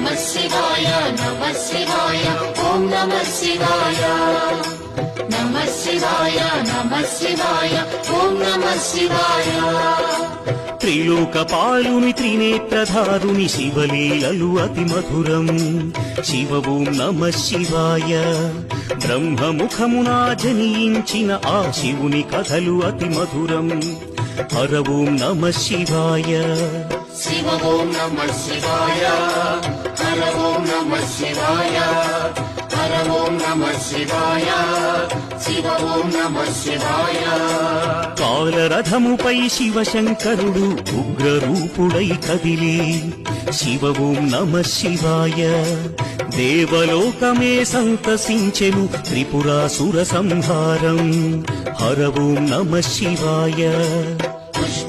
నమః శివాయ నమః శివాయ ఓం నమః శివాయ నమః శివాయ నమః శివాయ ఓం నమః శివాయ త్రిలోకపాలుని త్రినేత్రధారుని శివలీలలు అతి మధురం శివ ఓం నమః శివాయ బ్రహ్మముఖమునా జనించిన ఆ శివుని కథలు అతి మధురం హర ఓం నమః శివాయ శివ ఓం నమః శివాయ హర ఓం నమః శివాయ హర ఓం నమః శివాయ శివ ఓం నమః శివాయ కాలరథముపై శివశంకరుడు ఉగ్రరూపుడై కదిలి శివ ఓం నమః శివాయ దేవలోకమే సంతసించెను త్రిపురాసుర సంహారం హర ఓం నమః శివాయ పుష్ప